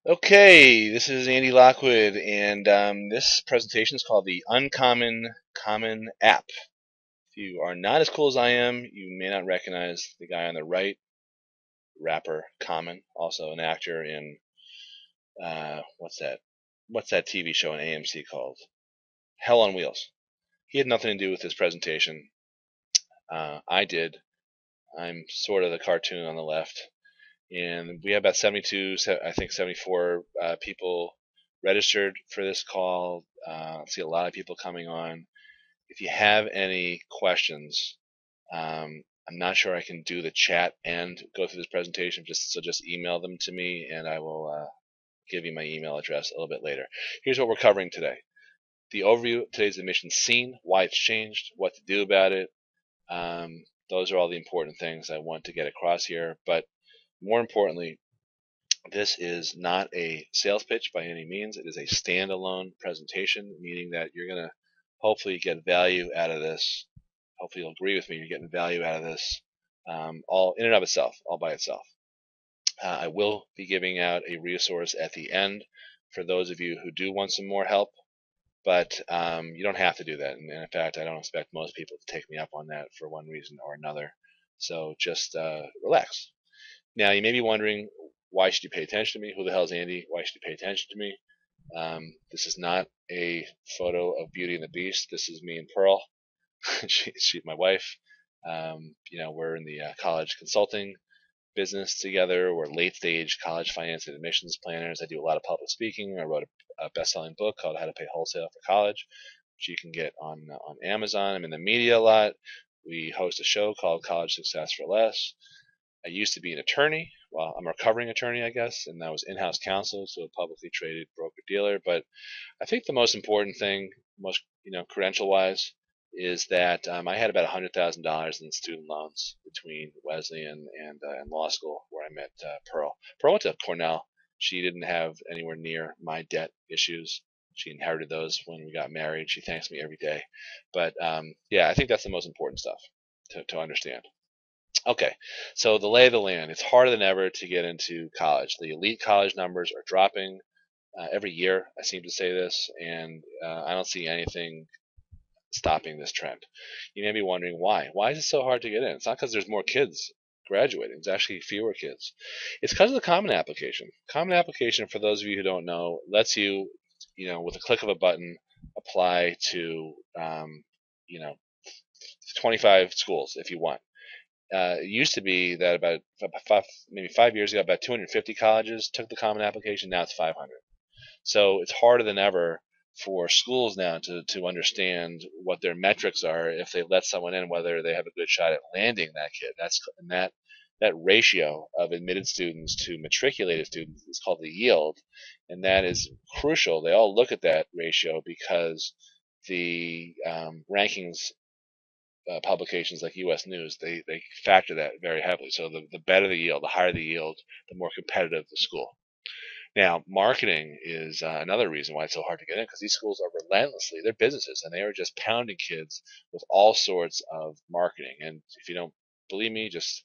Okay, this is Andy Lockwood, and this presentation is called the Uncommon Common App. If you are not as cool as I am, you may not recognize the guy on the right, rapper Common, also an actor in what's that? What's that TV show on AMC called? Hell on Wheels. He had nothing to do with this presentation. I did. I'm sort of the cartoon on the left, and we have about 72, I think 74 people registered for this call. I see a lot of people coming on. If you have any questions, I'm not sure I can do the chat and go through this presentation. Just email them to me, and I will give you my email address a little bit later. Here's what we're covering today: the overview of today's admission scene, why it's changed, what to do about it. Those are all the important things I want to get across here. But more importantly, this is not a sales pitch by any means. It is a standalone presentation, meaning that you're going to hopefully get value out of this. Hopefully you'll agree with me. You're getting value out of this all in and of itself, all by itself. I will be giving out a resource at the end for those of you who do want some more help, but you don't have to do that. And in fact, I don't expect most people to take me up on that for one reason or another. So just relax. Now, you may be wondering, why should you pay attention to me? Who the hell is Andy? Why should you pay attention to me? This is not a photo of Beauty and the Beast. This is me and Pearl. She's my wife. We're in the college consulting business together. We're late stage college finance and admissions planners. I do a lot of public speaking. I wrote a best-selling book called How to Pay Wholesale for College, which you can get on Amazon. I'm in the media a lot. We host a show called College Success for Less. I used to be an attorney. Well, I'm a recovering attorney, I guess, and I was in-house counsel to a publicly traded broker-dealer. But I think the most important thing, most credential-wise, is that I had about $100,000 in student loans between Wesleyan and law school, where I met Pearl. Pearl went to Cornell. She didn't have anywhere near my debt issues. She inherited those when we got married. She thanks me every day. But yeah, I think that's the most important stuff to understand. Okay, so the lay of the land. It's harder than ever to get into college. The elite college numbers are dropping every year. I seem to say this, and I don't see anything stopping this trend. You may be wondering why. Why is it so hard to get in? It's not because there's more kids graduating. It's actually fewer kids. It's because of the Common Application. Common Application, for those of you who don't know, lets you, with a click of a button, apply to, 25 schools if you want. It used to be that about maybe 5 years ago, about 250 colleges took the Common Application. Now it's 500. So it's harder than ever for schools now to understand what their metrics are if they let someone in, whether they have a good shot at landing that kid. That ratio of admitted students to matriculated students is called the yield, and that is crucial. They all look at that ratio because the rankings publications like U.S. News, they factor that very heavily. So the better the yield, the higher the yield, the more competitive the school. Now, marketing is another reason why it's so hard to get in, because these schools are they're businesses, and they are just pounding kids with all sorts of marketing. And if you don't believe me, just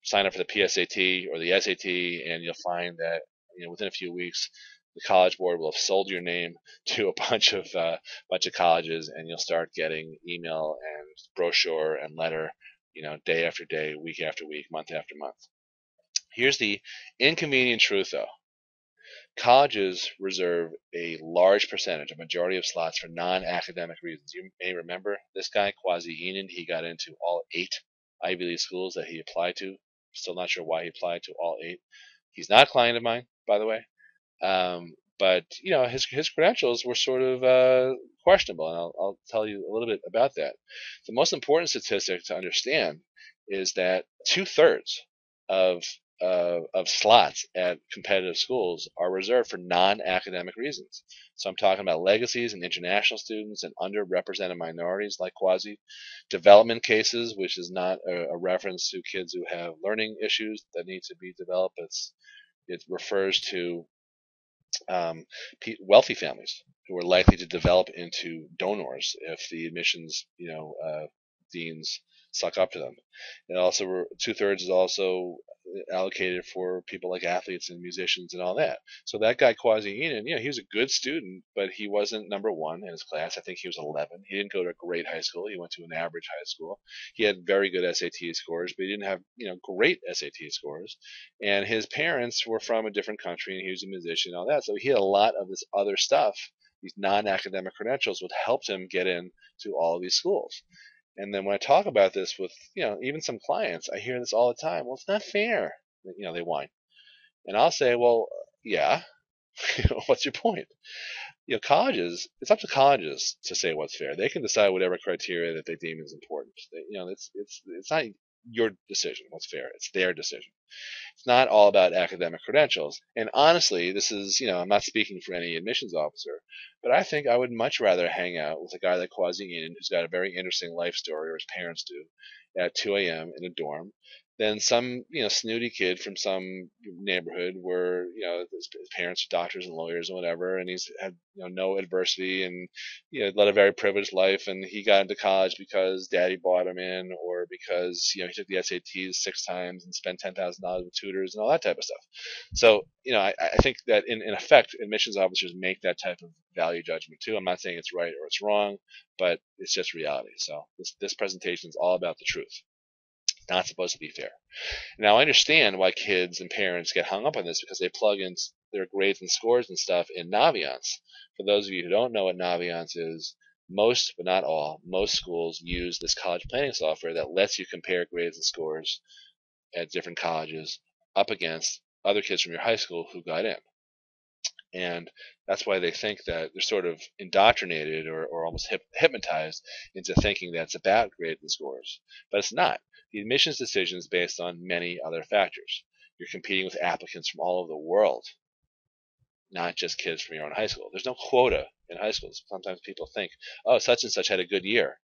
sign up for the PSAT or the SAT, and you'll find that within a few weeks, the College Board will have sold your name to a bunch of colleges, and you'll start getting email and brochure and letter, day after day, week after week, month after month. Here's the inconvenient truth, though. Colleges reserve a large percentage, a majority of slots for non-academic reasons. You may remember this guy, Quasi Enan. He got into all 8 Ivy League schools that he applied to. Still not sure why he applied to all 8. He's not a client of mine, by the way. But his credentials were sort of questionable, and I'll tell you a little bit about that. The most important statistic to understand is that 2/3 of slots at competitive schools are reserved for non-academic reasons. So I'm talking about legacies and international students and underrepresented minorities like Quasi, development cases, which is not a reference to kids who have learning issues that need to be developed. It refers to wealthy families who are likely to develop into donors if the admissions deans suck up to them. And also 2/3 is also allocated for people like athletes and musicians and all that. So that guy Quasi Enan, he was a good student, but he wasn't number one in his class. I think he was 11. He didn't go to a great high school. He went to an average high school. He had very good SAT scores, but he didn't have great SAT scores. And his parents were from a different country, and he was a musician and all that. So he had a lot of this other stuff. These non-academic credentials would help him get in to all of these schools. And then when I talk about this with, even some clients, I hear this all the time. Well, it's not fair. They whine. And I'll say, well, yeah, what's your point? Colleges, it's up to colleges to say what's fair. They can decide whatever criteria that they deem is important. It's not your decision what's fair. It's their decision. It's not all about academic credentials. And honestly, this is, I'm not speaking for any admissions officer, but I think I would much rather hang out with a guy like Quasi Enan, who's got a very interesting life story, or his parents do, at 2 a.m. in a dorm, than some, snooty kid from some neighborhood where, his parents are doctors and lawyers and whatever, and he's had, no adversity and, led a very privileged life, and he got into college because daddy bought him in, or because, he took the SATs 6 times and spent $10,000 with tutors and all that type of stuff. So, I think that in effect, admissions officers make that type of value judgment too. I'm not saying it's right or it's wrong, but it's just reality. So this presentation is all about the truth. It's not supposed to be fair. Now, I understand why kids and parents get hung up on this, because they plug in their grades and scores and stuff in Naviance. For those of you who don't know what Naviance is, most, but not all, most schools use this college planning software that lets you compare grades and scores at different colleges up against other kids from your high school who got in. And that's why they think that they're sort of indoctrinated or almost hypnotized into thinking that it's about grades and scores. But it's not. The admissions decision is based on many other factors. You're competing with applicants from all over the world, not just kids from your own high school. There's no quota in high schools. Sometimes people think, oh, such and such had a good year,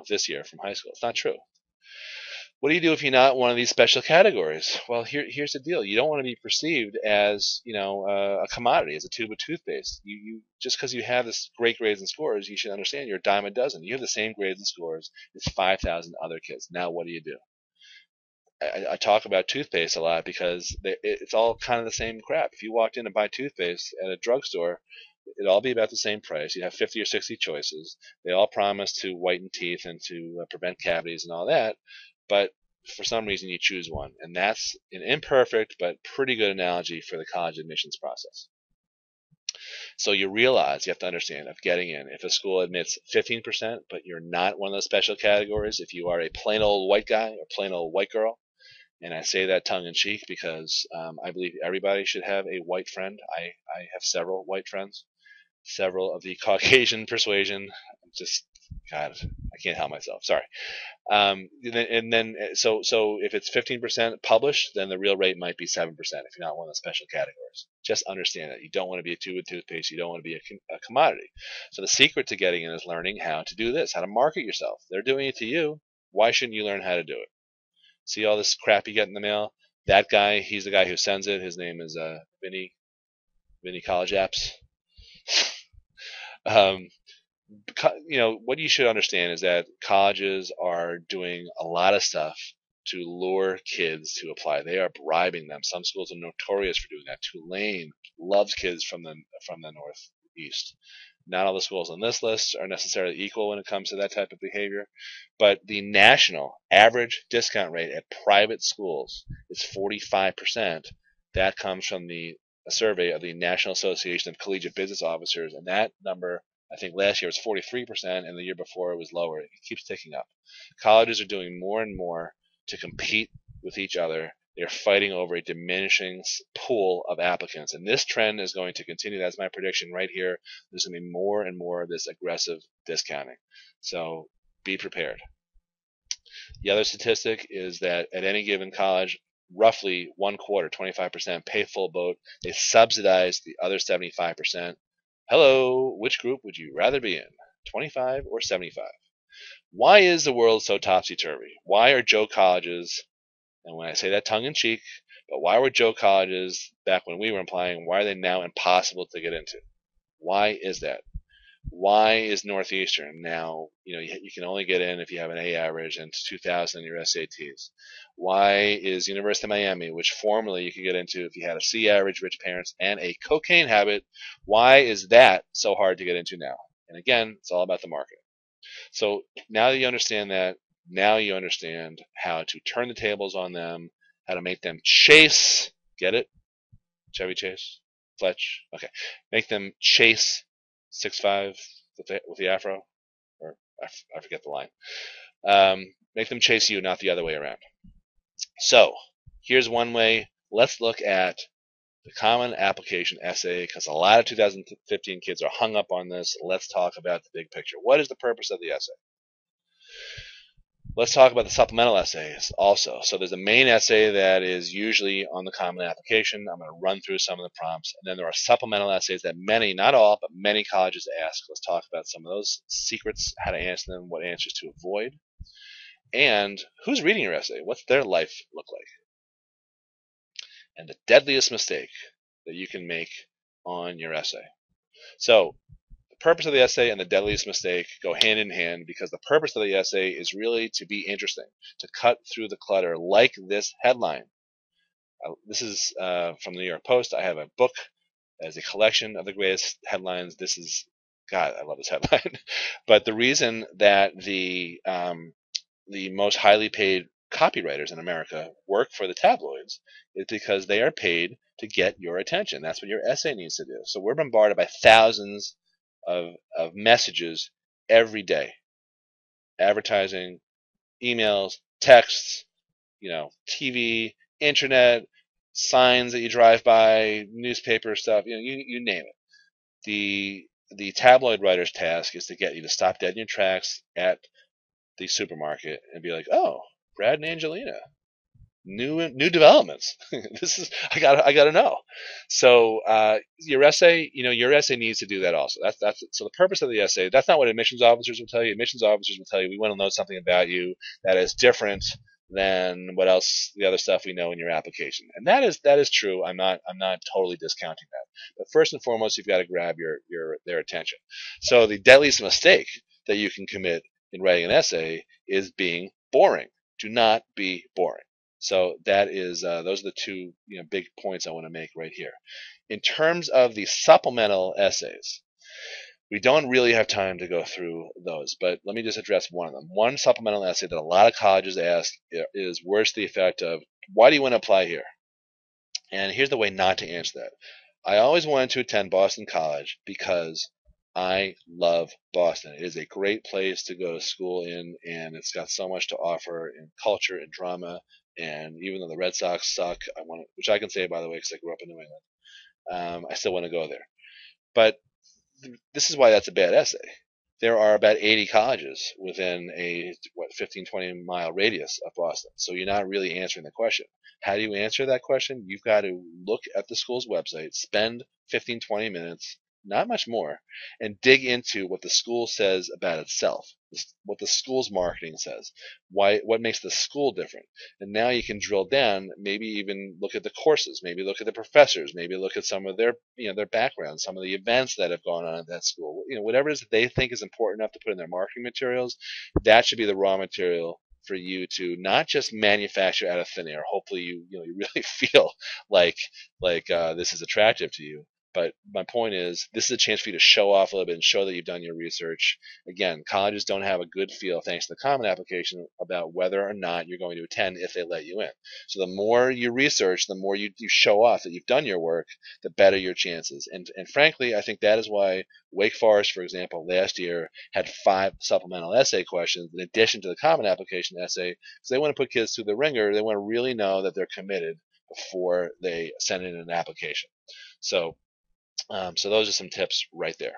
this year from high school. It's not true. What do you do if you're not one of these special categories? Well, here's the deal. You don't want to be perceived as, a commodity, as a tube of toothpaste. You just because you have this great grades and scores, you should understand you're a dime a dozen. You have the same grades and scores as 5,000 other kids. Now, what do you do? I talk about toothpaste a lot because it's all kind of the same crap. If you walked in to buy toothpaste at a drugstore, it'd all be about the same price. You'd have 50 or 60 choices. They all promise to whiten teeth and to prevent cavities and all that. But for some reason you choose one, and that's an imperfect but pretty good analogy for the college admissions process. So you realize, you have to understand, of getting in, if a school admits 15%, but you're not one of those special categories, if you are a plain old white guy or plain old white girl, and I say that tongue in cheek because I believe everybody should have a white friend. I have several white friends, several of the Caucasian persuasion. Just, God, I can't help myself. Sorry. So if it's 15% published, then the real rate might be 7% if you're not one of the special categories. Just understand that you don't want to be a tube of toothpaste. You don't want to be a commodity. So the secret to getting in is learning how to do this, how to market yourself. They're doing it to you. Why shouldn't you learn how to do it? See all this crap you get in the mail? That guy, he's the guy who sends it. His name is Vinny College Apps. What you should understand is that colleges are doing a lot of stuff to lure kids to apply. They are bribing them. Some schools are notorious for doing that. Tulane loves kids from the Northeast. Not all the schools on this list are necessarily equal when it comes to that type of behavior, but the national average discount rate at private schools is 45%. That comes from a survey of the National Association of Collegiate Business Officers, and that number, I think last year was 43%, and the year before it was lower. It keeps ticking up. Colleges are doing more and more to compete with each other. They're fighting over a diminishing pool of applicants, and this trend is going to continue. That's my prediction right here. There's going to be more and more of this aggressive discounting. So be prepared. The other statistic is that at any given college, roughly one quarter, 25%, pay full boat. They subsidize the other 75%. Hello, which group would you rather be in, 25 or 75? Why is the world so topsy-turvy? Why are Joe colleges, and when I say that tongue in cheek, but why were Joe colleges back when we were applying, why are they now impossible to get into? Why is that? Why is Northeastern now, you can only get in if you have an A average and 2,000 in your SATs? Why is University of Miami, which formerly you could get into if you had a C average, rich parents, and a cocaine habit, why is that so hard to get into now? And again, it's all about the market. So now that you understand that, now you understand how to turn the tables on them, how to make them chase. Get it? Chevy Chase? Fletch? Okay. Make them chase 6'5" with the afro. Or I forget the line. Make them chase you, not the other way around. So here's one way. Let's look at the common application essay, because a lot of 2015 kids are hung up on this. Let's talk about the big picture. What is the purpose of the essay? Let's talk about the supplemental essays also. So there's a main essay that is usually on the common application. I'm going to run through some of the prompts. And then there are supplemental essays that many, not all, but many colleges ask. Let's talk about some of those secrets, how to answer them, what answers to avoid. And who's reading your essay? What's their life look like? And the deadliest mistake that you can make on your essay. So the purpose of the essay and the deadliest mistake go hand in hand, because the purpose of the essay is really to be interesting, to cut through the clutter, like this headline. This is from the New York Post. I have a book as a collection of the greatest headlines. This is, God, I love this headline. But the reason that the most highly paid copywriters in America work for the tabloids is because they are paid to get your attention. That's what your essay needs to do. So we're bombarded by thousands of messages every day. Advertising, emails, texts, TV, internet, signs that you drive by, newspaper stuff, you name it. The tabloid writer's task is to get you to stop dead in your tracks at the supermarket and be like, oh, Brad and Angelina, new developments. I gotta know. So your essay, your essay needs to do that also. That's so the purpose of the essay. That's not what admissions officers will tell you. Admissions officers will tell you, we want to know something about you that is different than what else, the other stuff we know in your application. And that is true. I'm not totally discounting that. But first and foremost, you've got to grab their attention. So the deadliest mistake that you can commit in writing an essay is being boring. Do not be boring. So that is those are the two big points I want to make right here. In terms of the supplemental essays, we don't really have time to go through those, but let me just address one of them. One supplemental essay that a lot of colleges ask is words to the effect of, why do you want to apply here? And here's the way not to answer that. I always wanted to attend Boston College because I love Boston. It is a great place to go to school in, and it's got so much to offer in culture and drama. And even though the Red Sox suck, which I can say, by the way, because I grew up in New England, I still want to go there. But this is why that's a bad essay. There are about 80 colleges within a 15, 20-mile radius of Boston. So you're not really answering the question. How do you answer that question? You've got to look at the school's website, spend 15, 20 minutes, not much more, and dig into what the school says about itself, what the school's marketing says, what makes the school different. And now you can drill down, maybe even look at the courses, maybe look at the professors, maybe look at some of their background, some of the events that have gone on at that school. Whatever it is that they think is important enough to put in their marketing materials, that should be the raw material for you to not just manufacture out of thin air. Hopefully you really feel like this is attractive to you. But my point is, this is a chance for you to show off a little bit and show that you've done your research. Again, colleges don't have a good feel, thanks to the common application, about whether or not you're going to attend if they let you in. So the more you research, the more you show off that you've done your work, the better your chances. And frankly, I think that is why Wake Forest, for example, last year had 5 supplemental essay questions in addition to the common application essay, because they want to put kids through the ringer. They want to really know that they're committed before they send in an application. So those are some tips right there.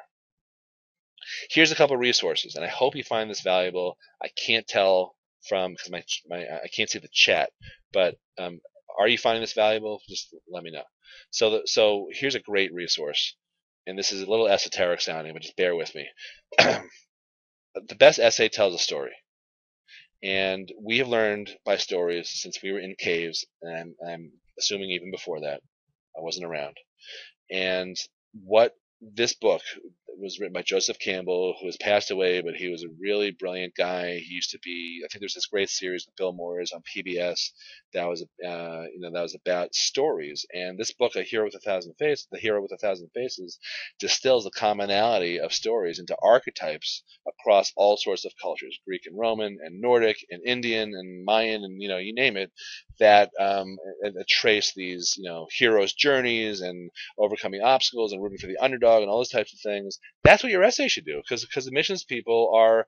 Here's a couple resources, and I hope you find this valuable. I can't tell because I can't see the chat, but are you finding this valuable? Just let me know. So here's a great resource, and this is a little esoteric sounding, but just bear with me. The best essay tells a story, and we have learned by stories since we were in caves, and I'm assuming even before that. I wasn't around. And what this book, was written by Joseph Campbell, who has passed away, but he was a really brilliant guy. He used to be, I think there's this great series with Bill Moyers on PBS that was, that was about stories. And this book, The Hero with a Thousand Faces, distills the commonality of stories into archetypes across all sorts of cultures, Greek and Roman and Nordic and Indian and Mayan and, you name it, that trace these, heroes' journeys and overcoming obstacles and rooting for the underdog and all those types of things. That's what your essay should do, because the missions people are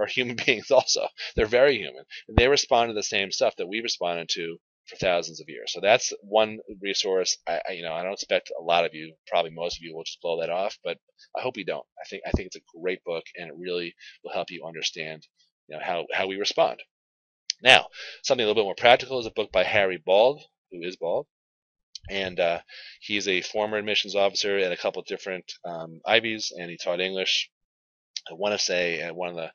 human beings also. They're very human, and they respond to the same stuff that we responded to for thousands of years. So that's one resource. I don't expect a lot of you, probably most of you, will just blow that off, but I hope you don't. I think it's a great book, and it really will help you understand, how we respond. Now, something a little bit more practical is a book by Harry Bald, who is bald, and he's a former admissions officer at a couple of different Ivies, and he taught English, I want to say, at one of the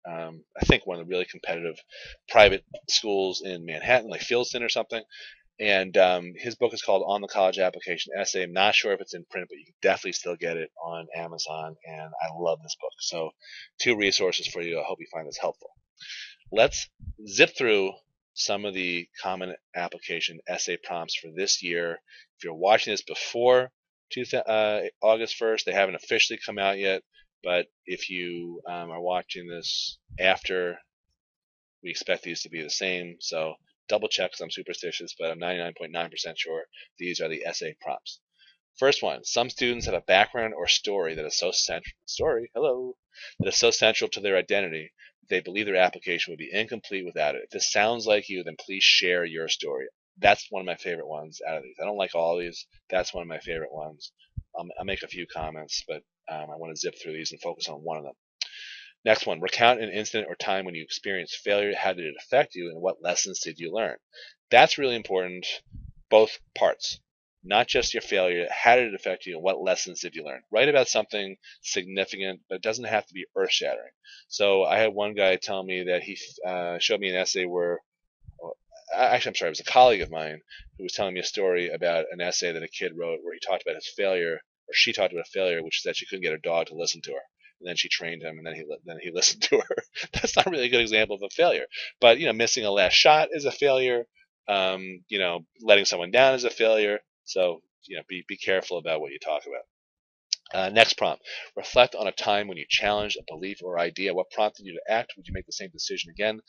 I think one of the really competitive private schools in Manhattan, like Fieldston or something. And his book is called On the College Application Essay. I'm not sure if it's in print, but you can definitely still get it on Amazon. And I love this book. So, two resources for you. I hope you find this helpful. Let's zip through some of the common application essay prompts for this year. If you're watching this before August 1st, they haven't officially come out yet. But if you are watching this after, we expect these to be the same. So double check, because I'm superstitious, but I'm 99.9% sure these are the essay prompts. First one: some students have a background or story that is so central. That is so central to their identity that they believe their application would be incomplete without it. If this sounds like you, then please share your story. That's one of my favorite ones out of these. I don't like all of these. That's one of my favorite ones. I'll make a few comments, but I want to zip through these and focus on one of them. Next one: recount an incident or time when you experienced failure. How did it affect you, and what lessons did you learn? That's really important, both parts. Not just your failure, how did it affect you, and what lessons did you learn? Write about something significant, but it doesn't have to be earth-shattering. So I had one guy tell me that he showed me an essay where, actually, I'm sorry, it was a colleague of mine who was telling me a story about an essay that a kid wrote where he talked about his failure, or she talked about a failure, which is that she couldn't get her dog to listen to her. And then she trained him, and then he listened to her. That's not really a good example of a failure. But missing a last shot is a failure. Letting someone down is a failure. So be careful about what you talk about. Next prompt: reflect on a time when you challenged a belief or idea. What prompted you to act? Would you make the same decision again?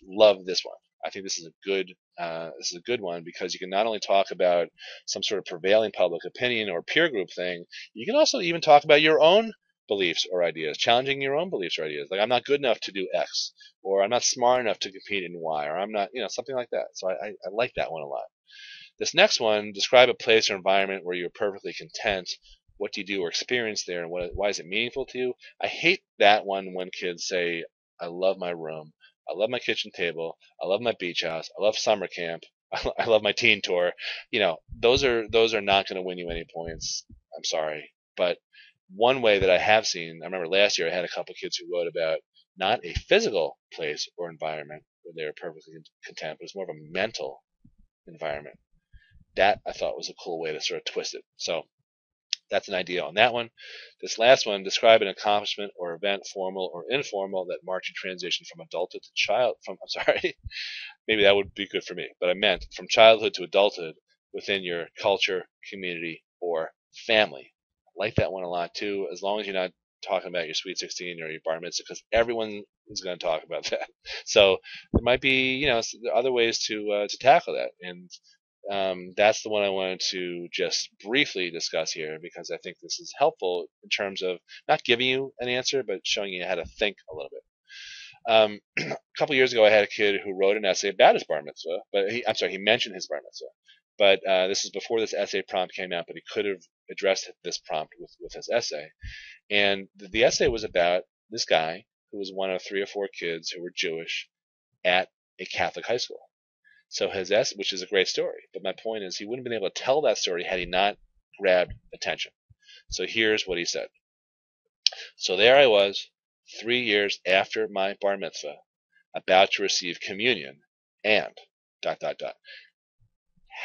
Love this one. I think this is a good one, because you can not only talk about some sort of prevailing public opinion or peer group thing, you can also even talk about your own beliefs or ideas, challenging your own beliefs or ideas. Like, I'm not good enough to do X, or I'm not smart enough to compete in Y, or I'm not, something like that. So I like that one a lot. This next one: describe a place or environment where you're perfectly content. What do you do or experience there, and why is it meaningful to you? I hate that one when kids say, I love my room, I love my kitchen table, I love my beach house, I love summer camp, I love my teen tour. Those are not going to win you any points. I'm sorry. But one way that I have seen, I remember last year I had a couple kids who wrote about not a physical place or environment where they were perfectly content, but it's more of a mental environment. That I thought was a cool way to sort of twist it. So that's an idea on that one. This last one: describe an accomplishment or event, formal or informal, that marked your transition from adulthood to I'm sorry, maybe that would be good for me, but I meant from childhood to adulthood within your culture, community, or family. I like that one a lot too, as long as you're not talking about your sweet 16 or your bar mitzvah, because everyone is going to talk about that. So there might be, other ways to tackle that, and that's the one I wanted to just briefly discuss here, because I think this is helpful in terms of not giving you an answer, but showing you how to think a little bit. A couple years ago, I had a kid who wrote an essay about his bar mitzvah, but he mentioned his bar mitzvah. But this is before this essay prompt came out, but he could have addressed this prompt with his essay. And the essay was about this guy who was one of 3 or 4 kids who were Jewish at a Catholic high school. So his essay, which is a great story, but my point is he wouldn't have been able to tell that story had he not grabbed attention. So here's what he said. So there I was, 3 years after my bar mitzvah, about to receive communion, and ...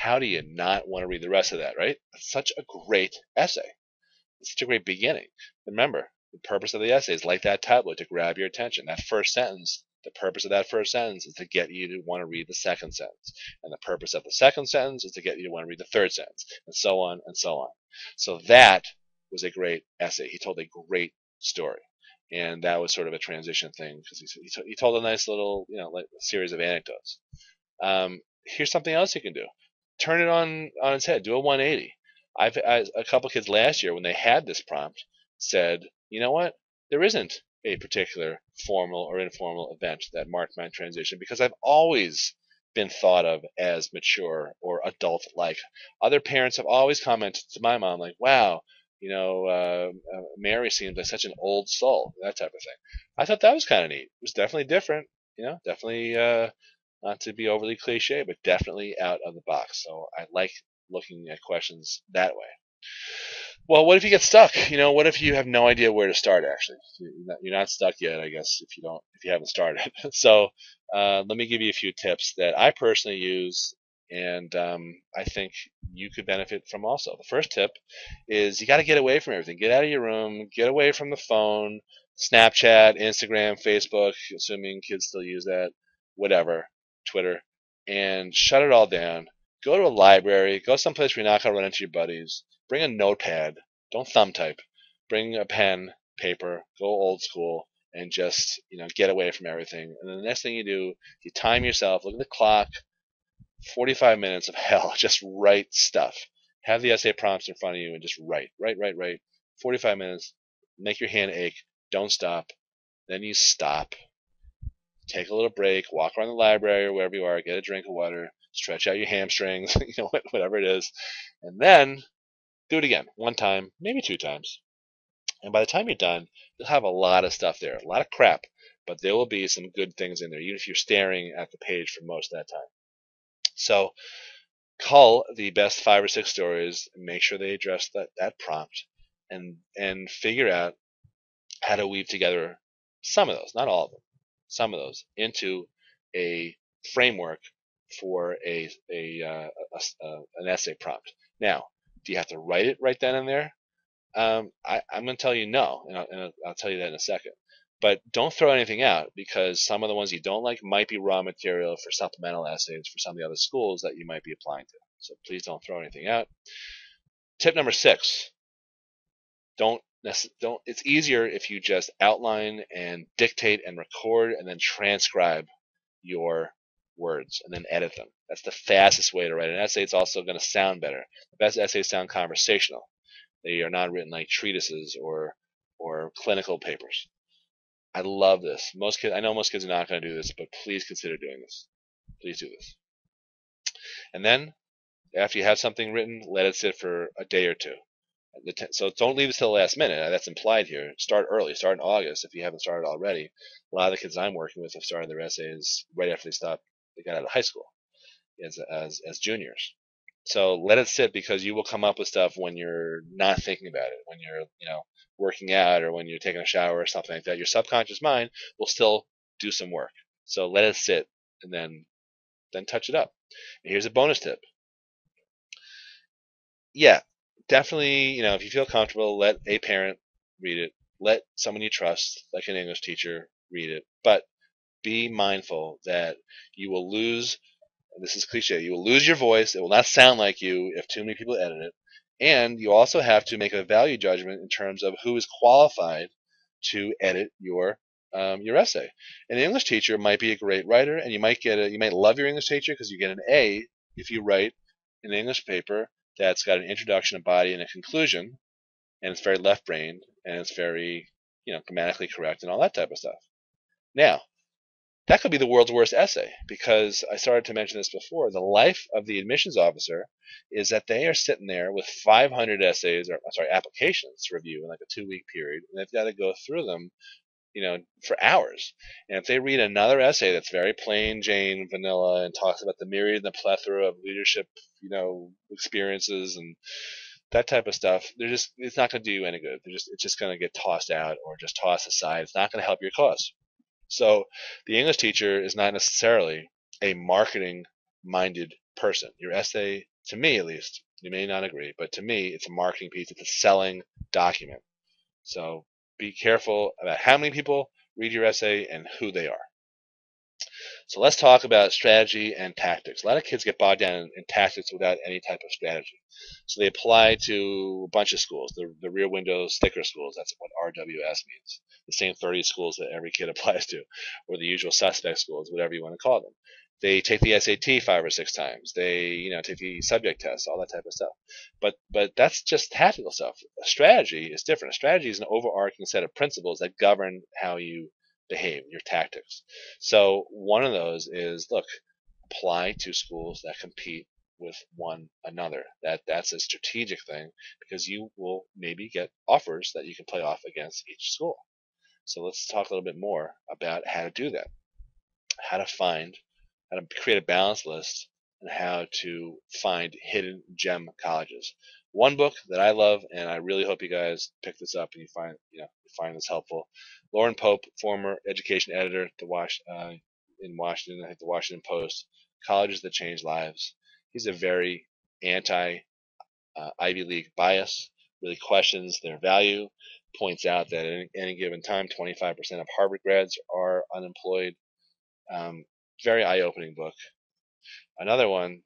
How do you not want to read the rest of that, right? It's such a great essay. such a great beginning. Remember, the purpose of the essay is like that tablet to grab your attention. That first sentence, the purpose of that first sentence is to get you to want to read the second sentence. And the purpose of the second sentence is to get you to want to read the third sentence, and so on and so on. So that was a great essay. He told a great story. And that was sort of a transition thing because he told a nice little, like a series of anecdotes. Here's something else you can do. Turn it on its head. Do a 180. A couple kids last year when they had this prompt said, you know what? There isn't a particular formal or informal event that marked my transition because I've always been thought of as mature or adult-like. Other parents have always commented to my mom like, "Wow, Mary seems like such an old soul," that type of thing. I thought that was kind of neat. It was definitely different, definitely not to be overly cliche, but definitely out of the box. So I like looking at questions that way. Well, what if you get stuck? What if you have no idea where to start? Actually, you're not stuck yet, I guess, if you haven't started. So let me give you a few tips that I personally use, and I think you could benefit from also. The first tip is you got to get away from everything. Get out of your room. Get away from the phone, Snapchat, Instagram, Facebook, assuming kids still use that, whatever, Twitter, and shut it all down. Go to a library. Go someplace where you're not going to run into your buddies. Bring a notepad. Don't thumb type. Bring a pen, paper. Go old school and just get away from everything. And then the next thing you do, you time yourself. Look at the clock. 45 minutes of hell. Just write stuff. Have the essay prompts in front of you and just write. Write. 45 minutes. Make your hand ache. Don't stop. Then you stop. Take a little break. Walk around the library or wherever you are. Get a drink of water. Stretch out your hamstrings. Whatever it is. And then do it again. One time, maybe two times. And by the time you're done, you'll have a lot of stuff there. A lot of crap. But there will be some good things in there, even if you're staring at the page for most of that time. So cull the best 5 or 6 stories and make sure they address that prompt and figure out how to weave together some of those, not all of them, some of those into a framework for an essay prompt. Now, do you have to write it right then and there? I'm going to tell you no, and I'll tell you that in a second. But don't throw anything out because some of the ones you don't like might be raw material for supplemental essays for some of the other schools that you might be applying to. So please don't throw anything out. Tip number 6. Don't. It's easier if you just outline and dictate and record and then transcribe your words and then edit them. That's the fastest way to write an essay. It's also going to sound better. The best essays sound conversational. They are not written like treatises or clinical papers. I love this. I know most kids are not going to do this, but please consider doing this. Please do this. And then, after you have something written, let it sit for a day or two. So don't leave it till the last minute. That's implied here. Start early. Start in August if you haven't started already. A lot of the kids I'm working with have started their essays right after they got out of high school as juniors. So let it sit because you will come up with stuff when you're not thinking about it, when you're, working out or when you're taking a shower or something like that. Your subconscious mind will still do some work. So let it sit and then touch it up. And here's a bonus tip. Yeah, definitely, if you feel comfortable, let a parent read it. Let someone you trust, like an English teacher, read it. But be mindful that you will lose, and this is cliche, you will lose your voice. It will not sound like you if too many people edit it. And you also have to make a value judgment in terms of who is qualified to edit your essay. An English teacher might be a great writer, and you might love your English teacher because you get an A if you write an English paper that's got an introduction, a body, and a conclusion, and it's very left-brained, and it's very, grammatically correct, and all that type of stuff. Now, that could be the world's worst essay because I started to mention this before. The life of the admissions officer is that they are sitting there with 500 applications to review in like a 2-week period, and they've got to go through them, for hours. And if they read another essay that's very plain Jane, vanilla, and talks about the myriad and the plethora of leadership, experiences and that type of stuff, it's not going to do you any good. It's just going to get tossed out or just tossed aside. It's not going to help your cause. So the English teacher is not necessarily a marketing-minded person. Your essay, to me at least, You may not agree, but to me, it's a marketing piece. It's a selling document. So be careful about how many people read your essay and who they are. So let's talk about strategy and tactics. A lot of kids get bogged down in tactics without any type of strategy. So they apply to a bunch of schools, the rear window sticker schools. That's what RWS means. The same 30 schools that every kid applies to, or the usual suspect schools, whatever you want to call them. They take the SAT 5 or 6 times. They, take the subject test, all that type of stuff. But that's just tactical stuff. A strategy is different. A strategy is an overarching set of principles that govern how you behave, your tactics. So one of those is, look, apply to schools that compete with one another. That's a strategic thing because you will maybe get offers that you can play off against each school. So let's talk a little bit more about how to do that, how to create a balance list, and how to find hidden gem colleges. One book that I love, and I really hope you guys pick this up and you find this helpful. Lauren Pope, former education editor in Washington, I think the Washington Post, Colleges That Change Lives. He's a very anti Ivy League bias, really questions their value, points out that at any given time, 25% of Harvard grads are unemployed. Very eye-opening book. Another one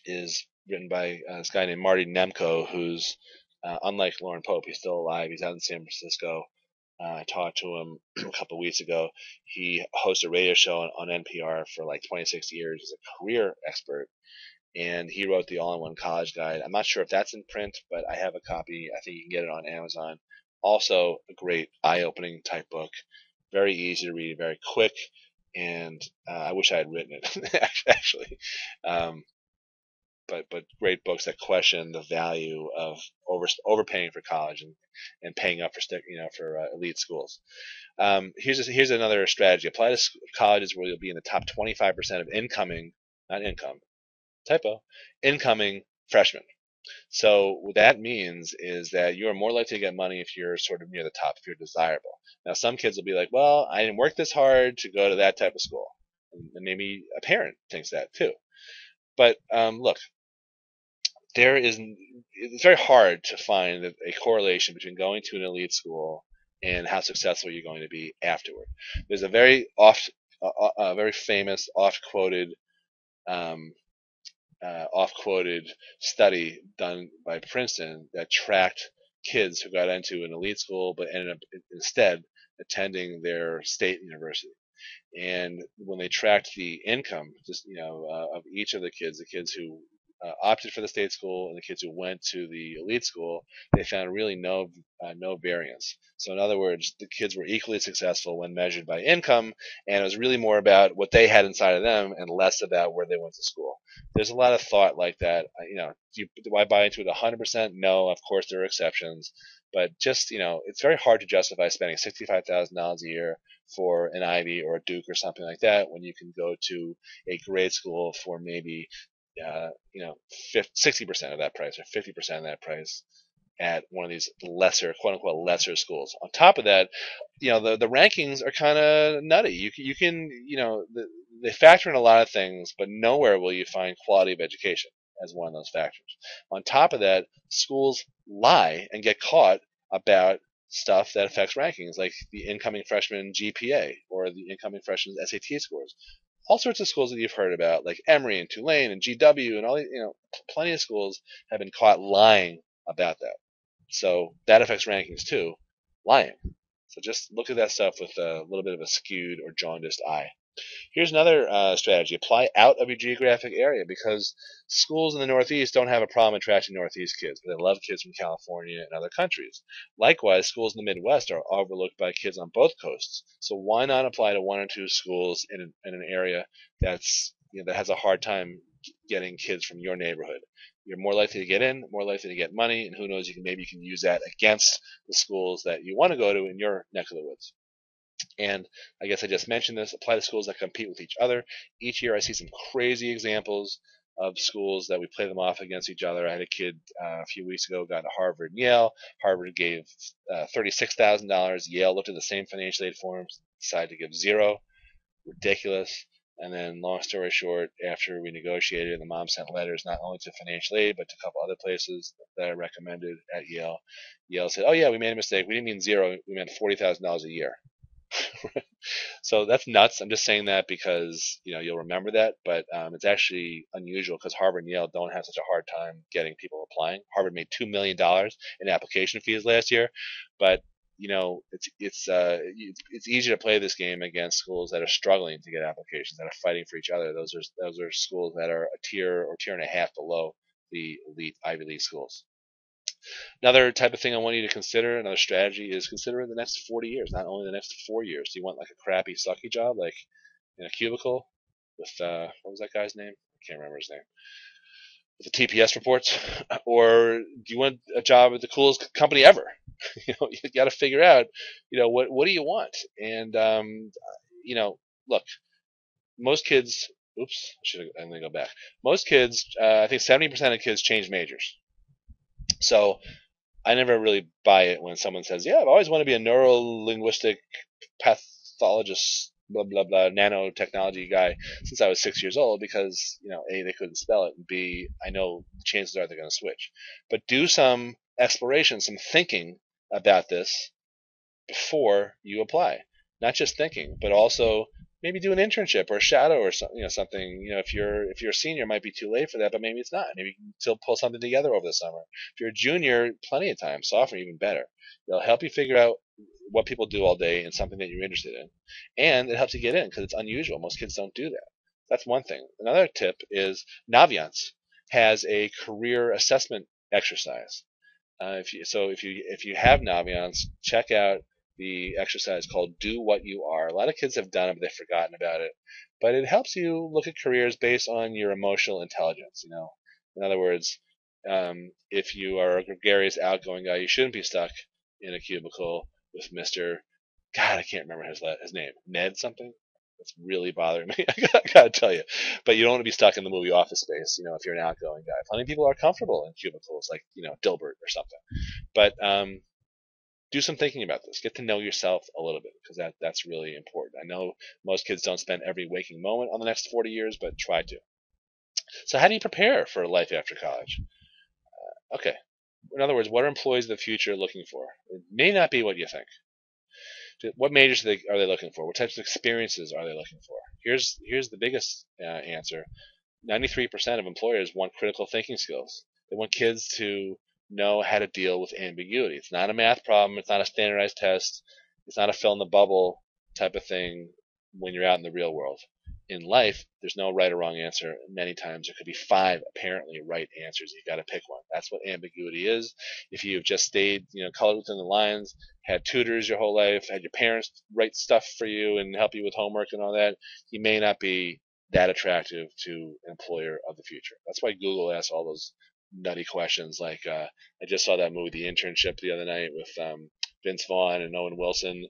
is written by this guy named Marty Nemko, who's unlike Lauren Pope, he's still alive. He's out in San Francisco. I talked to him a couple of weeks ago. He hosts a radio show on NPR for like 26 years. He's a career expert, and he wrote the All-in-One College Guide. I'm not sure if that's in print, but I have a copy. I think you can get it on Amazon. Also, a great eye-opening type book. Very easy to read, very quick, and I wish I had written it actually. Um, but great books that question the value of overpaying for college and paying up for elite schools. Here's another strategy. Apply to colleges where you'll be in the top 25% of incoming, not income, typo, incoming freshmen. So what that means is that you're more likely to get money if you're sort of near the top, if you're desirable. Now, some kids will be like, well, I didn't work this hard to go to that type of school. And maybe a parent thinks that too. But look, it's very hard to find a correlation between going to an elite school and how successful you're going to be afterward. There's a very famous, um, oft-quoted study done by Princeton that tracked kids who got into an elite school but ended up instead attending their state university. And when they tracked the income, of each of the kids who opted for the state school and the kids who went to the elite school, they found really no variance. So in other words, the kids were equally successful when measured by income, and it was really more about what they had inside of them and less about where they went to school. There's a lot of thought like that. Do I buy into it 100%? No, of course there are exceptions, but just it's very hard to justify spending $65,000 a year for an Ivy or a Duke or something like that when you can go to a grade school for maybe 60% of that price or 50% of that price at one of these lesser, quote unquote, lesser schools. On top of that, the rankings are kind of nutty. You can, they factor in a lot of things, but nowhere will you find quality of education as one of those factors. On top of that, schools lie and get caught about stuff that affects rankings, like the incoming freshman GPA or the incoming freshman's SAT scores. All sorts of schools that you've heard about, like Emory and Tulane and GW and all these, plenty of schools have been caught lying about that. So that affects rankings too, lying. So just look at that stuff with a little bit of a skewed or jaundiced eye. Here's another strategy. Apply out of your geographic area because schools in the Northeast don't have a problem attracting Northeast kids, but they love kids from California and other countries. Likewise, schools in the Midwest are overlooked by kids on both coasts. So why not apply to one or two schools in an area that has a hard time getting kids from your neighborhood? You're more likely to get in, more likely to get money, and who knows, maybe you can use that against the schools that you want to go to in your neck of the woods. And I guess I just mentioned this, apply to schools that compete with each other. Each year I see some crazy examples of schools that we play them off against each other. I had a kid a few weeks ago got to Harvard and Yale. Harvard gave $36,000. Yale looked at the same financial aid forms, decided to give zero. Ridiculous. And then, long story short, after we negotiated, the mom sent letters not only to financial aid, but to a couple other places that I recommended at Yale. Yale said, "Oh yeah, we made a mistake. We didn't mean zero. We meant $40,000 a year." So that's nuts. I'm just saying that because you'll remember that, but it's actually unusual because Harvard and Yale don't have such a hard time getting people applying. Harvard made $2 million in application fees last year, but it's easy to play this game against schools that are struggling to get applications, that are fighting for each other. Those are schools that are a tier or tier and a half below the elite Ivy League schools. Another type of thing I want you to consider, another strategy, is consider the next 40 years, not only the next 4 years. Do you want like a crappy, sucky job, like in a cubicle with what was that guy's name? I can't remember his name. With the TPS reports, or do you want a job at the coolest company ever? You got to figure out, what do you want? And look, most kids. Oops, I'm gonna go back. Most kids, I think 70% of kids change majors. So I never really buy it when someone says, "Yeah, I've always wanted to be a neuro-linguistic pathologist, blah blah blah, nanotechnology guy since I was 6 years old," because A, they couldn't spell it, and B, I know chances are they're going to switch. But do some exploration, some thinking about this before you apply. Not just thinking, but also maybe do an internship or a shadow or something. If you're a senior, it might be too late for that, but maybe it's not. Maybe you can still pull something together over the summer. If you're a junior, plenty of time. Sophomore, even better. It'll help you figure out what people do all day and something that you're interested in, and it helps you get in because it's unusual. Most kids don't do that. That's one thing. Another tip is Naviance has a career assessment exercise. If you have Naviance, check out the exercise called "Do What You Are." A lot of kids have done it, but they've forgotten about it. But it helps you look at careers based on your emotional intelligence. In other words, if you are a gregarious, outgoing guy, you shouldn't be stuck in a cubicle with Mister. God, I can't remember his name. Ned something. That's really bothering me. I gotta tell you. But you don't want to be stuck in the movie Office Space. If you're an outgoing guy, plenty of people are comfortable in cubicles, like Dilbert or something. But do some thinking about this. Get to know yourself a little bit because that's really important. I know most kids don't spend every waking moment on the next 40 years, but try to. So how do you prepare for life after college? Okay. In other words, what are employees of the future looking for? It may not be what you think. What majors are they looking for? What types of experiences are they looking for? Here's the biggest answer. 93% of employers want critical thinking skills. They want kids to know how to deal with ambiguity. It's not a math problem. It's not a standardized test. It's not a fill in the bubble type of thing when you're out in the real world. In life, there's no right or wrong answer. Many times there could be 5 apparently right answers. You've got to pick one. That's what ambiguity is. If you've just stayed, colored within the lines, had tutors your whole life, had your parents write stuff for you and help you with homework and all that, you may not be that attractive to an employer of the future. That's why Google asks all those nutty questions. Like I just saw that movie, The Internship, the other night with Vince Vaughn and Owen Wilson,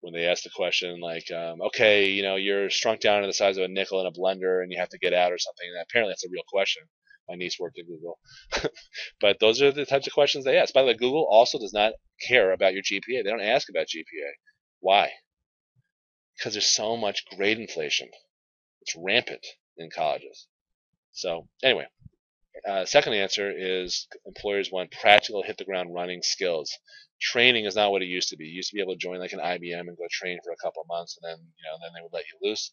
when they asked the question like, okay, you're shrunk down to the size of a nickel in a blender and you have to get out or something. And apparently that's a real question. My niece worked at Google. But those are the types of questions they ask. By the way, Google also does not care about your GPA. They don't ask about GPA. Why? Because there's so much grade inflation. It's rampant in colleges. So anyway, second answer is employers want practical, hit the ground running skills. Training is not what it used to be. You used to be able to join like an IBM and go train for a couple of months, and then they would let you loose.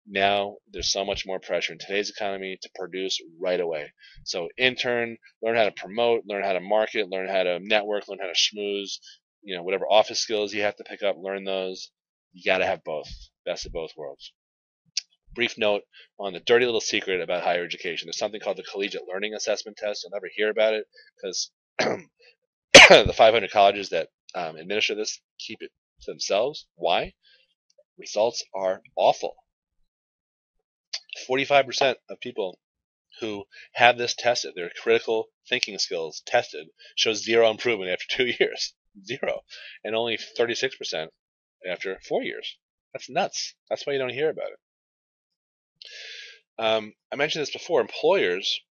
Now there's so much more pressure in today's economy to produce right away. So intern, learn how to promote, learn how to market, learn how to network, learn how to schmooze. Whatever office skills you have to pick up, learn those. You got to have both. Best of both worlds. Brief note on the dirty little secret about higher education. There's something called the Collegiate Learning Assessment Test. You'll never hear about it because the 500 colleges that administer this keep it to themselves. Why? Results are awful. 45% of people who have this tested, their critical thinking skills tested, show zero improvement after 2 years. Zero. And only 36% after 4 years. That's nuts. That's why you don't hear about it. I mentioned this before. Employers,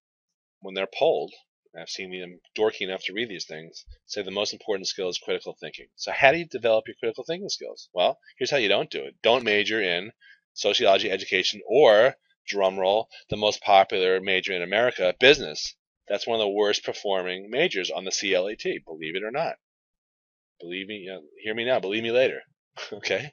when they're polled, and I've seen them dorky enough to read these things, say the most important skill is critical thinking. So how do you develop your critical thinking skills? Well, here's how you don't do it. Don't major in sociology, education, or, drumroll, the most popular major in America, business. That's one of the worst performing majors on the CLAT, believe it or not. Believe me, hear me now, believe me later. Okay?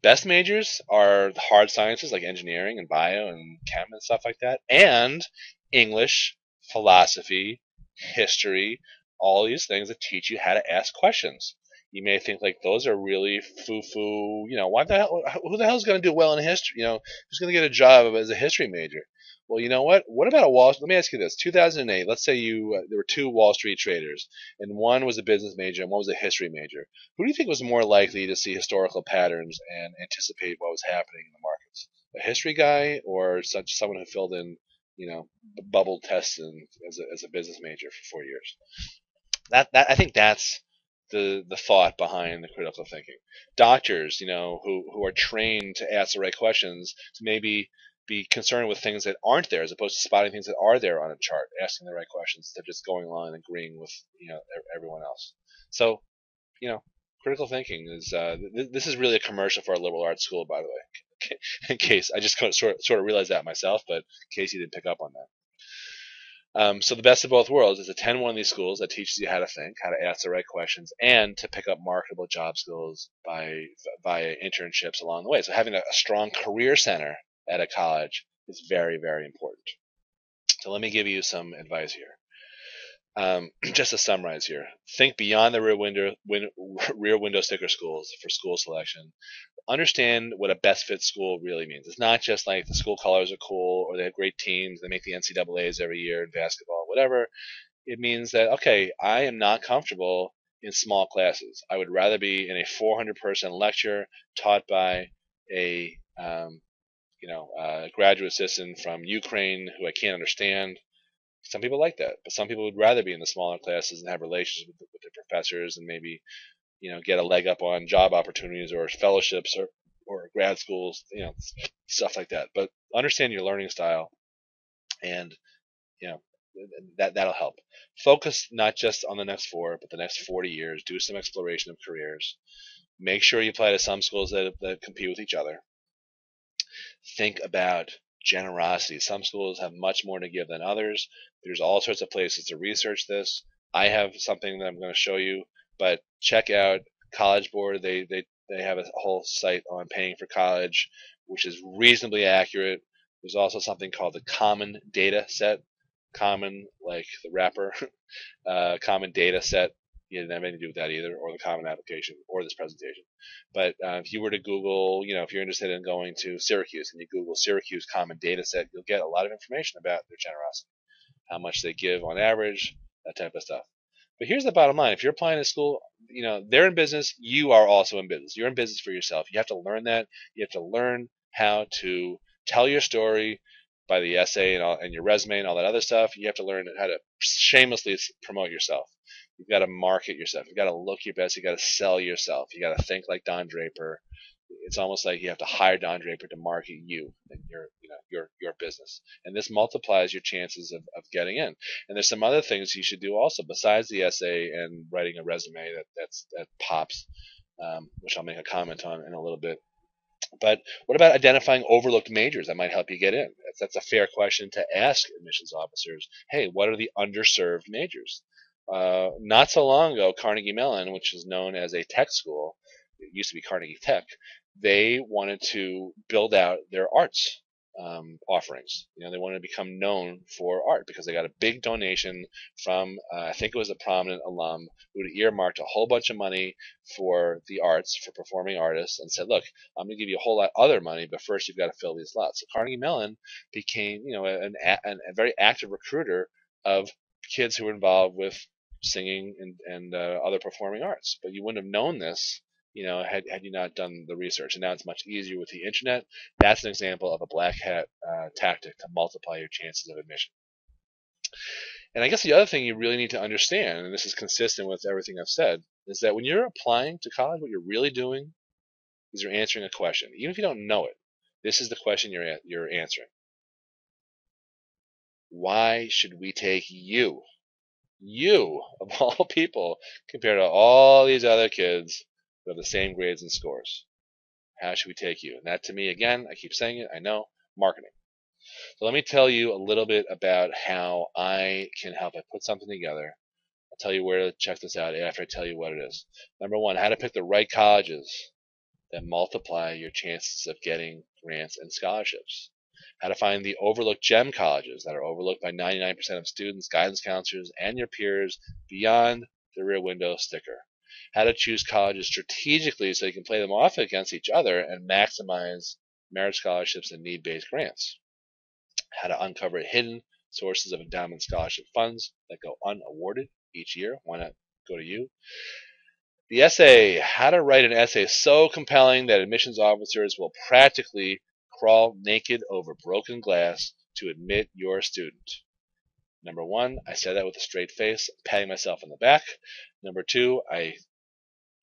Best majors are the hard sciences like engineering and bio and chem and stuff like that, and English, philosophy, history, all these things that teach you how to ask questions. You may think like those are really foo-foo. Why the hell? Who the hell is going to do well in history? Who's going to get a job as a history major? Well, you know what? What about a Wall? Let me ask you this: 2008. Let's say there were two Wall Street traders, and one was a business major and one was a history major. Who do you think was more likely to see historical patterns and anticipate what was happening in the markets? A history guy or someone who filled in, bubble tests as a business major for 4 years? That I think that's the thought behind the critical thinking. Doctors, who are trained to ask the right questions, to maybe be concerned with things that aren't there as opposed to spotting things that are there on a chart, asking the right questions instead of just going along and agreeing with everyone else. So, critical thinking is this is really a commercial for our liberal arts school, by the way. In case I just sort of realized that myself, but in case you didn't pick up on that. So the best of both worlds is attend one of these schools that teaches you how to think, how to ask the right questions, and to pick up marketable job skills via internships along the way. So having a strong career center at a college is very, very important. So let me give you some advice here. Just to summarize here, think beyond the rear window sticker schools for school selection. Understand what a best fit school really means. It's not just like the school colors are cool or they have great teams, they make the NCAAs every year in basketball, whatever. It means that, okay, I am not comfortable in small classes. I would rather be in a 400-person lecture taught by a graduate assistant from Ukraine who I can't understand. Some people like that, but some people would rather be in the smaller classes and have relations with the professors and maybe get a leg up on job opportunities or fellowships or grad schools, stuff like that. But understand your learning style, and you know that'll help. Focus not just on the next 4, but the next 40 years. Do some exploration of careers. Make sure you apply to some schools that compete with each other. Think about generosity. Some schools have much more to give than others. There's all sorts of places to research this. I have something that I'm going to show you, but check out College Board. They have a whole site on paying for college, which is reasonably accurate. There's also something called the Common Data Set. Common, like the rapper, Common Data Set. You didn't have anything to do with that either, or the Common Application, or this presentation. But if you were to Google, if you're interested in going to Syracuse and you Google Syracuse Common Data Set, you'll get a lot of information about their generosity, how much they give on average, that type of stuff. But here's the bottom line. If you're applying to school, they're in business. You are also in business. You're in business for yourself. You have to learn that. You have to learn how to tell your story by the essay and your resume and all that other stuff. You have to learn how to shamelessly promote yourself. You've got to market yourself. You've got to look your best. You've got to sell yourself. You got to think like Don Draper. It's almost like you have to hire Don Draper to market you and your business. And this multiplies your chances of getting in. And there's some other things you should do also besides the essay and writing a resume that pops, which I'll make a comment on in a little bit. But what about identifying overlooked majors that might help you get in? That's a fair question to ask admissions officers. Hey, what are the underserved majors? Not so long ago, Carnegie Mellon, which is known as a tech school, it used to be Carnegie Tech, they wanted to build out their arts offerings. They wanted to become known for art because they got a big donation from, I think it was a prominent alum who had earmarked a whole bunch of money for the arts, for performing artists, and said, look, I'm going to give you a whole lot other money, but first you've got to fill these slots. So Carnegie Mellon became, a very active recruiter of kids who were involved with singing and other performing arts. But you wouldn't have known this had you not done the research. And now it's much easier with the internet. That's an example of a black hat tactic to multiply your chances of admission. And I guess the other thing you really need to understand, and this is consistent with everything I've said, is that when you're applying to college, what you're really doing is you're answering a question. Even if you don't know it, this is the question you're answering. Why should we take you? You, of all people, compared to all these other kids who have the same grades and scores. How should we take you? And that to me, again, I keep saying it, I know, marketing. So let me tell you a little bit about how I can help. I put something together. I'll tell you where to check this out after I tell you what it is. Number one, how to pick the right colleges that multiply your chances of getting grants and scholarships. How to find the overlooked gem colleges that are overlooked by 99% of students, guidance counselors, and your peers beyond the rear window sticker. How to choose colleges strategically so you can play them off against each other and maximize merit scholarships and need-based grants. How to uncover hidden sources of endowment scholarship funds that go unawarded each year. Why not go to you? The essay, how to write an essay so compelling that admissions officers will practically crawl naked over broken glass to admit your student. Number one, I said that with a straight face, patting myself on the back. Number two, I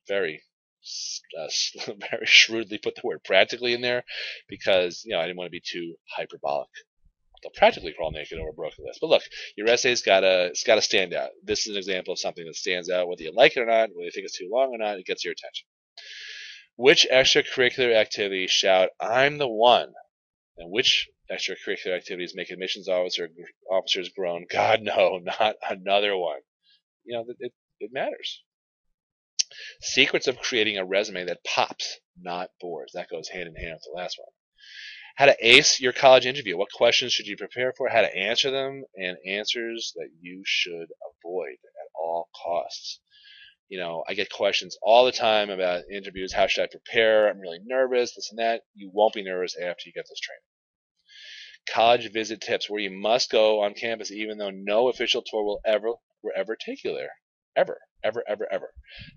very very shrewdly put the word practically in there because I didn't want to be too hyperbolic. They'll practically crawl naked over broken glass. But look, your essay's gotta stand out. This is an example of something that stands out, whether you like it or not, whether you think it's too long or not. It gets your attention. Which extracurricular activity shout "I'm the one"? And which extracurricular activities make admissions officers groan? God, no, not another one. It matters. Secrets of creating a resume that pops, not bores. That goes hand in hand with the last one. How to ace your college interview. What questions should you prepare for? How to answer them, and answers that you should avoid at all costs. I get questions all the time about interviews. How should I prepare? I'm really nervous, this and that. You won't be nervous after you get this training. College visit tips, where you must go on campus even though no official tour will ever take you there. Ever, ever, ever, ever.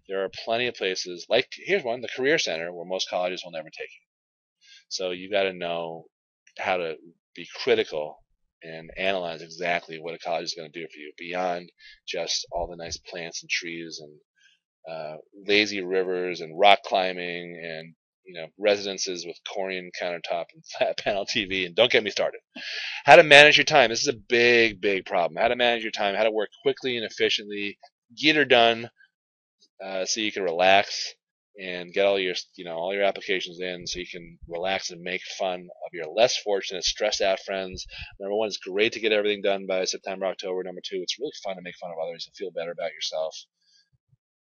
There are plenty of places, like, here's one, the Career Center, where most colleges will never take you. So you got to know how to be critical and analyze exactly what a college is going to do for you beyond just all the nice plants and trees and lazy rivers and rock climbing and residences with Corian countertop and flat panel TV. And don't get me started. How to manage your time. This is a big, big problem. How to manage your time. How to work quickly and efficiently. Get her done so you can relax and get all your applications in so you can relax and make fun of your less fortunate, stressed out friends. Number one, it's great to get everything done by September, October. Number two, it's really fun to make fun of others and feel better about yourself.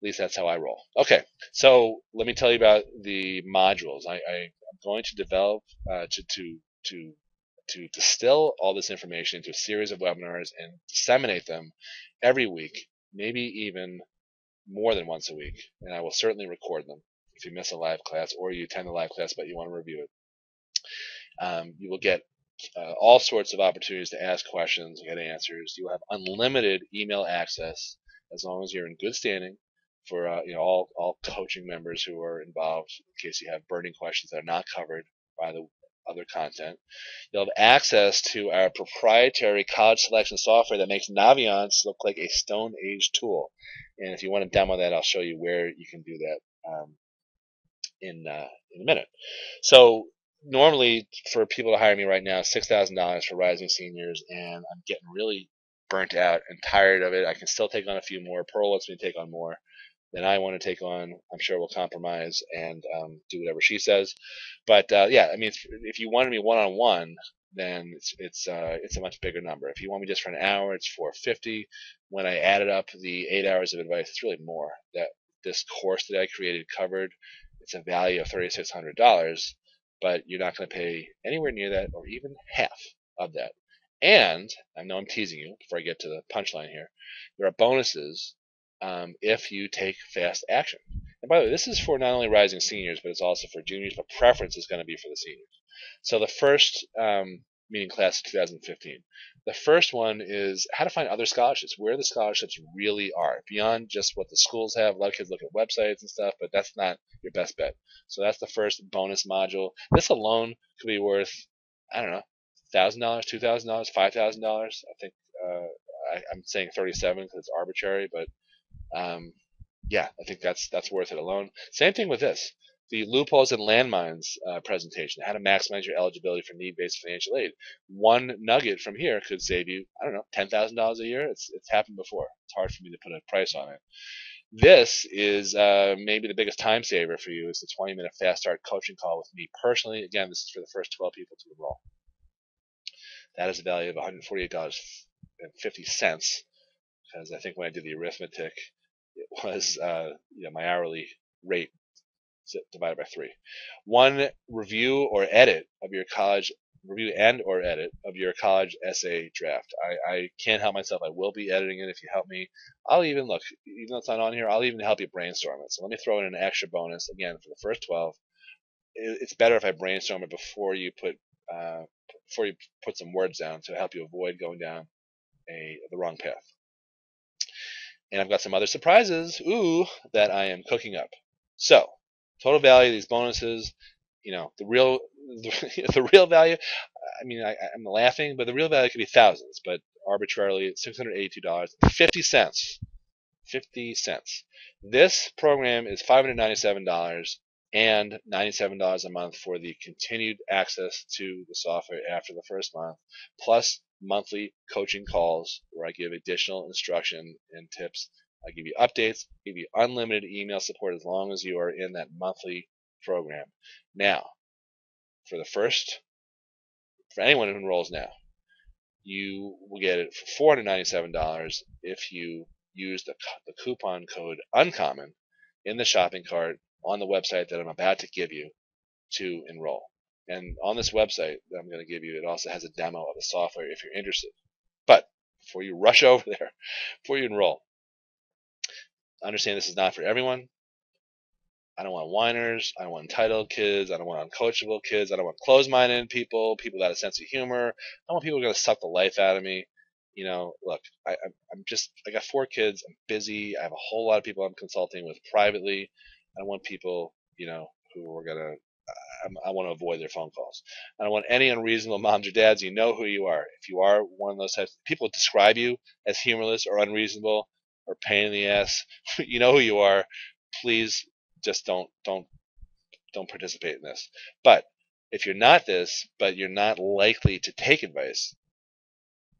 At least that's how I roll. Okay, so let me tell you about the modules. I'm going to develop to distill all this information into a series of webinars and disseminate them every week, maybe even more than once a week, and I will certainly record them if you miss a live class or you attend a live class but you want to review it. You will get all sorts of opportunities to ask questions and get answers. You will have unlimited email access as long as you're in good standing for all coaching members who are involved in case you have burning questions that are not covered by the other content. You'll have access to our proprietary college selection software that makes Naviance look like a Stone Age tool. And if you want to demo that, I'll show you where you can do that in a minute. So normally for people to hire me right now, $6,000 for rising seniors, and I'm getting really burnt out and tired of it. I can still take on a few more. Pearl lets me take on more than I want to take on. I'm sure we'll compromise and do whatever she says. But yeah, I mean, if you wanted me one-on-one, then it's a much bigger number. If you want me just for an hour, it's $450. When I added up the 8 hours of advice, it's really more. That this course that I created covered, it's a value of $3,600, but you're not going to pay anywhere near that or even half of that. And I know I'm teasing you before I get to the punchline here. There are bonuses if you take fast action. And by the way, this is for not only rising seniors, but it's also for juniors, but preference is going to be for the seniors. So the first meeting class of 2015, the first one is how to find other scholarships, where the scholarships really are, beyond just what the schools have. A lot of kids look at websites and stuff, but that's not your best bet. So that's the first bonus module. This alone could be worth, I don't know, $1,000, $2,000, $5,000. I think I'm saying 37 because it's arbitrary, but yeah, I think that's worth it alone. Same thing with this. The loopholes and landmines presentation, how to maximize your eligibility for need-based financial aid. One nugget from here could save you, I don't know, $10,000 a year. It's happened before. It's hard for me to put a price on it. This is maybe the biggest time saver for you is the 20-minute fast start coaching call with me personally. Again, this is for the first 12 people to enroll. That is a value of $148.50 because I think when I did the arithmetic, it was my hourly rate divided by 3. One review or edit of your college review and or edit of your college essay draft. I can't help myself. I will be editing it if you help me. I'll even look, even though it's not on here, I'll even help you brainstorm it. So let me throw in an extra bonus again for the first 12. It's better if I brainstorm it before you put some words down to help you avoid going down the wrong path. And I've got some other surprises, that I am cooking up. So, total value of these bonuses, the real value. I mean, I'm laughing, but the real value could be thousands, but arbitrarily it's $682.50. 50 cents. This program is $597 and $97 a month for the continued access to the software after the first month, plus monthly coaching calls where I give additional instruction and tips. I give you updates, give you unlimited email support as long as you are in that monthly program. Now, for anyone who enrolls now, you will get it for $497 if you use the coupon code UNCOMMON in the shopping cart on the website that I'm about to give you to enroll. And on this website that I'm going to give you, it also has a demo of the software if you're interested. But before you rush over there, before you enroll, understand this is not for everyone. I don't want whiners. I don't want entitled kids. I don't want uncoachable kids. I don't want closed-minded people without a sense of humor. I want people who are going to suck the life out of me. Look, I got 4 kids. I'm busy. I have a whole lot of people I'm consulting with privately. I don't want people, who are going to, I want to avoid their phone calls. I don't want any unreasonable moms or dads. You know who you are. If you are one of those types, people describe you as humorless or unreasonable or pain in the ass. You know who you are. Please just don't participate in this. But if you're not this, but you're not likely to take advice,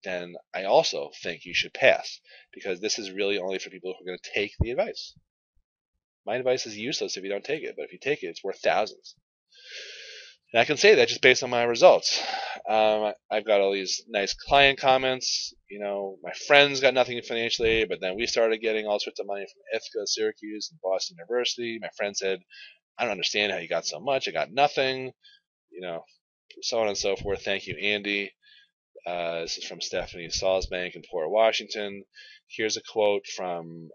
then I also think you should pass because this is really only for people who are going to take the advice. My advice is useless if you don't take it, but if you take it, it's worth thousands. And I can say that just based on my results. I've got all these nice client comments. My friends got nothing financially, but then we started getting all sorts of money from Ithaca, Syracuse, and Boston University. My friend said, I don't understand how you got so much. I got nothing. So on and so forth. Thank you, Andy. This is from Stephanie Salzbank in Port Washington. Here's a quote from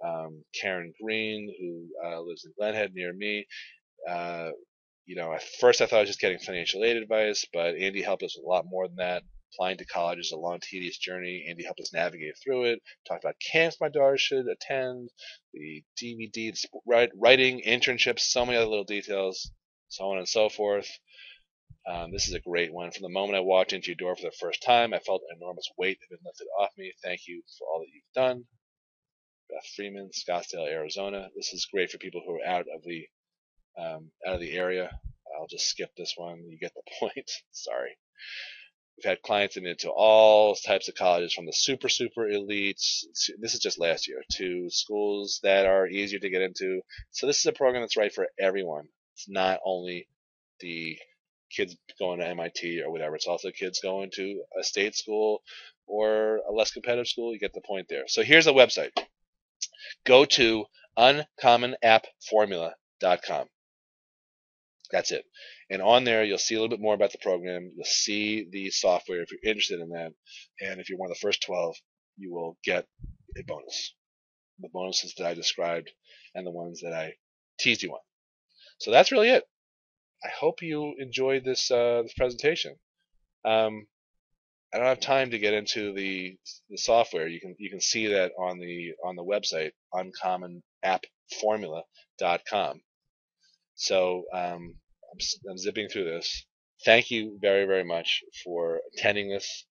Karen Green, who lives in Glenhead near me. At first I thought I was just getting financial aid advice, but Andy helped us with a lot more than that. Applying to college is a long, tedious journey. Andy helped us navigate through it. Talked about camps my daughter should attend, the DVD, writing, internships, so many other little details, so on and so forth. This is a great one. From the moment I walked into your door for the first time, I felt an enormous weight had been lifted off me. Thank you for all that you've done. Beth Freeman, Scottsdale, Arizona. This is great for people who are out of the area. I'll just skip this one. You get the point. Sorry. We've had clients into all types of colleges, from the super elites. This is just last year, to schools that are easier to get into. So this is a program that's right for everyone. It's not only the kids going to MIT or whatever. It's also kids going to a state school or a less competitive school. You get the point there. So here's a website. Go to uncommonappformula.com. That's it. And on there, you'll see a little bit more about the program. You'll see the software if you're interested in that. And if you're one of the first 12, you will get a bonus. The bonuses that I described and the ones that I teased you on. So that's really it. I hope you enjoyed this presentation. I don't have time to get into the software. You can see that on the website, uncommonappformula.com. So I'm zipping through this. Thank you very, very much for attending this.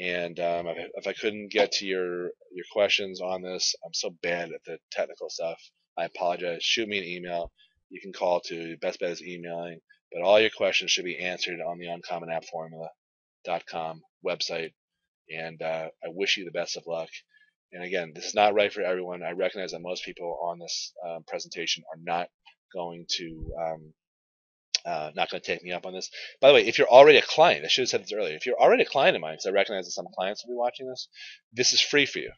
And if I couldn't get to your questions on this, I'm so bad at the technical stuff. I apologize. Shoot me an email. You can call to. Best bet is emailing. But all your questions should be answered on the uncommonappformula.com website. And I wish you the best of luck. And again, this is not right for everyone. I recognize that most people on this presentation are going to not going to take me up on this. By the way, if you're already a client, I should have said this earlier. If you're already a client of mine, because I recognize that some clients will be watching this is free for you.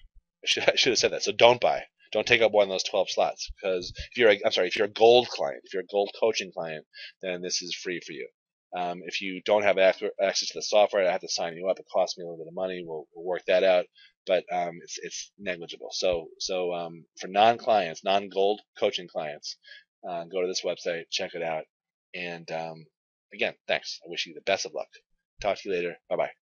I should have said that. So don't buy. Don't take up one of those 12 slots, because if you're a gold client, if you're a gold coaching client, then this is free for you. If you don't have access to the software, I have to sign you up. It costs me a little bit of money. We'll work that out, but it's negligible. So for non-clients, non-gold coaching clients, go to this website, check it out, and again, thanks. I wish you the best of luck. Talk to you later. Bye bye.